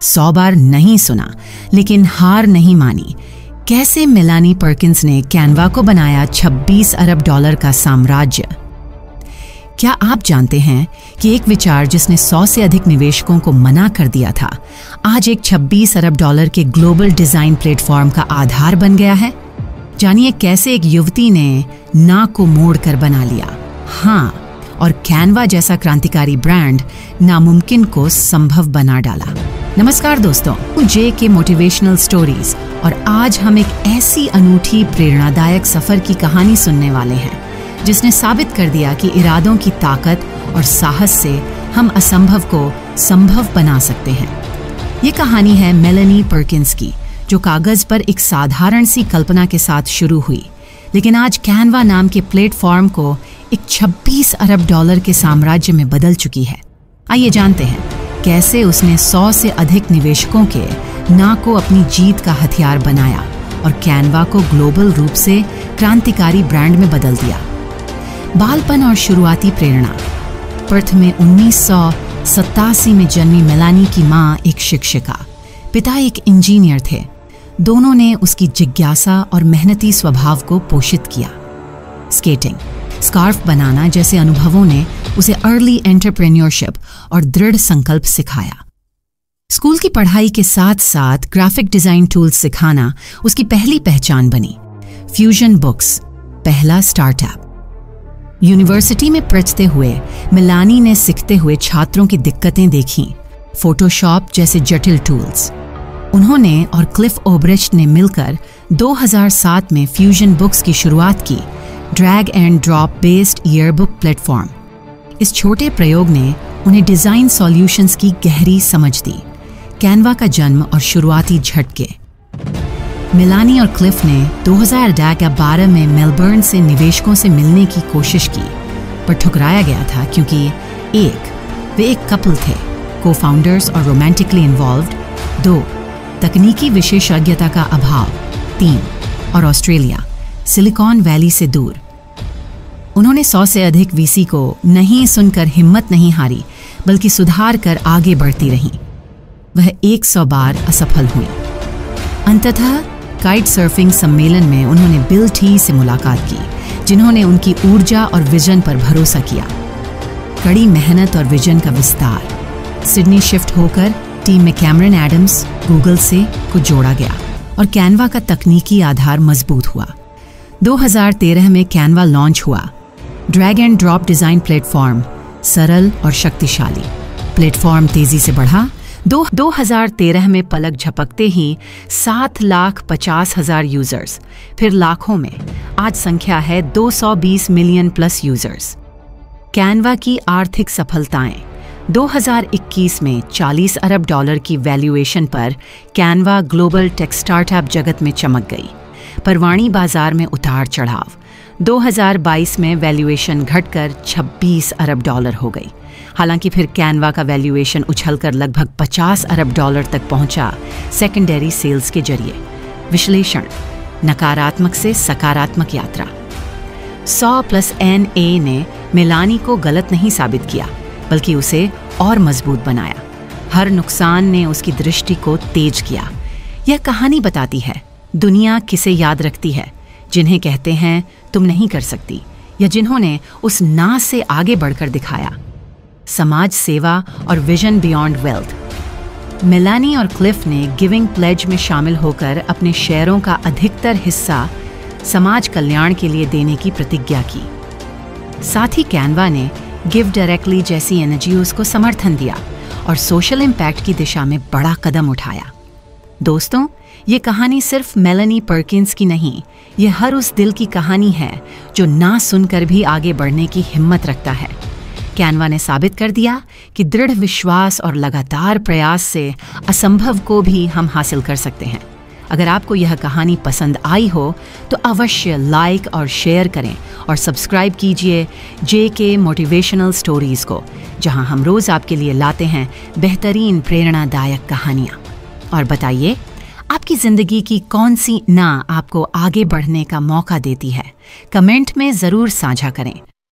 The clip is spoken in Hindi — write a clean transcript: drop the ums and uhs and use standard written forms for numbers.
100 बार नहीं सुना लेकिन हार नहीं मानी। कैसे मेलानी पर्किंस ने कैनवा को बनाया 26 अरब डॉलर का साम्राज्य। क्या आप जानते हैं कि एक विचार जिसने 100 से अधिक निवेशकों को मना कर दिया था, आज एक 26 अरब डॉलर के ग्लोबल डिजाइन प्लेटफॉर्म का आधार बन गया है। जानिए कैसे एक युवती ने ना को मोड़कर बना लिया, हाँ, और कैनवा जैसा क्रांतिकारी ब्रांड नामुमकिन को संभव बना डाला। नमस्कार दोस्तों, JK मोटिवेशनल स्टोरीज, और आज हम एक ऐसी अनूठी प्रेरणादायक सफर की कहानी सुनने वाले हैं जिसने साबित कर दिया कि इरादों की ताकत और साहस से हम असंभव को संभव बना सकते हैं। ये कहानी है मेलानी पर्किंस की, जो कागज पर एक साधारण सी कल्पना के साथ शुरू हुई, लेकिन आज कैनवा नाम के प्लेटफॉर्म को एक 26 अरब डॉलर के साम्राज्य में बदल चुकी है। आइए जानते हैं कैसे उसने 100 से अधिक निवेशकों के ना को अपनी जीत का हथियार बनाया और कैनवा को ग्लोबल रूप से क्रांतिकारी ब्रांड में बदल दिया। बालपन और शुरुआती प्रेरणा। पर्थ में 1987 में जन्मी मेलानी की मां एक शिक्षिका, पिता एक इंजीनियर थे। दोनों ने उसकी जिज्ञासा और मेहनती स्वभाव को पोषित किया। स्केटिंग, स्कार्फ बनाना जैसे अनुभवों ने उसे अर्ली एंटरप्रेन्योरशिप और दृढ़ संकल्प सिखाया। स्कूल की पढ़ाई के साथ साथ ग्राफिक डिजाइन टूल्स सिखाना उसकी पहली पहचान बनी। फ्यूजन बुक्स, पहला स्टार्टअप। यूनिवर्सिटी में पढ़ते हुए मेलानी ने सीखते हुए छात्रों की दिक्कतें देखीं, फोटोशॉप जैसे जटिल टूल्स। उन्होंने और क्लिफ ओब्रिस्ट ने मिलकर 2007 में फ्यूजन बुक्स की शुरुआत की, drag and drop based yearbook platform. इस छोटे प्रयोग ने उन्हें डिजाइन सॉल्यूशंस की गहरी समझ दी। कैनवा का जन्म और शुरुआती झटके। मेलानी और क्लिफ ने 2012 में मेलबर्न से निवेशकों से मिलने की कोशिश की, पर ठुकराया गया था क्योंकि वे एक कपल थे, को-फाउंडर्स और रोमांटिकली इन्वॉल्व्ड। 2, तकनीकी विशेषज्ञता का अभाव। 3, और ऑस्ट्रेलिया, सिलिकॉन वैली से दूर। उन्होंने 100 से अधिक VC को नहीं सुनकर हिम्मत नहीं हारी, बल्कि सुधार कर आगे बढ़ती रहीं। वह 100 बार असफल हुई। अंततः काइट सर्फिंग सम्मेलन में उन्होंने बिल टी से मुलाकात की, जिन्होंने उनकी ऊर्जा और विजन पर भरोसा किया। कड़ी मेहनत और विजन का विस्तार। सिडनी शिफ्ट होकर टीम में कैमरन एडम्स, गूगल से को जोड़ा गया और कैनवा का तकनीकी आधार मजबूत हुआ। 2013 में कैनवा लॉन्च हुआ। Drag and drop design platform, सरल और शक्तिशाली। प्लेटफॉर्म तेजी से बढ़ा। 2013 में पलक झपकते ही 7,50,000 यूजर्स, फिर लाखों में। आज संख्या है 220 मिलियन प्लस यूजर्स। कैनवा की आर्थिक सफलताएं। 2021 में 40 अरब डॉलर की वैल्यूएशन पर कैनवा ग्लोबल टेक स्टार्टअप जगत में चमक गई, पर वाणी बाजार में उतार चढ़ाव। 2022 में वैल्यूएशन घटकर 26 अरब डॉलर हो गई। हालांकि फिर कैनवा का वैल्यूएशन उछलकर लगभग 50 अरब डॉलर तक पहुंचा सेकेंडरी सेल्स के जरिए। विश्लेषण, नकारात्मक से सकारात्मक यात्रा। 100+NA ने मेलानी को गलत नहीं साबित किया, बल्कि उसे और मजबूत बनाया। हर नुकसान ने उसकी दृष्टि को तेज किया। यह कहानी बताती है दुनिया किसे याद रखती है, जिन्हें कहते हैं तुम नहीं कर सकती, या जिन्होंने उस ना से आगे बढ़कर दिखाया। समाज सेवा और विजन बियॉन्ड वेल्थ। मेलानी और क्लिफ ने गिविंग प्लेज में शामिल होकर अपने शेयरों का अधिकतर हिस्सा समाज कल्याण के लिए देने की प्रतिज्ञा की। साथ ही कैनवा ने गिव डायरेक्टली जैसी NGOs को समर्थन दिया और सोशल इम्पैक्ट की दिशा में बड़ा कदम उठाया। दोस्तों, ये कहानी सिर्फ मेलानी पर्किंस की नहीं, ये हर उस दिल की कहानी है जो ना सुनकर भी आगे बढ़ने की हिम्मत रखता है। कैनवा ने साबित कर दिया कि दृढ़ विश्वास और लगातार प्रयास से असंभव को भी हम हासिल कर सकते हैं। अगर आपको यह कहानी पसंद आई हो तो अवश्य लाइक और शेयर करें और सब्सक्राइब कीजिए JK मोटिवेशनल स्टोरीज को, जहां हम रोज आपके लिए लाते हैं बेहतरीन प्रेरणादायक कहानियां। और बताइए, आपकी जिंदगी की कौन सी ना आपको आगे बढ़ने का मौका देती है? कमेंट में जरूर साझा करें।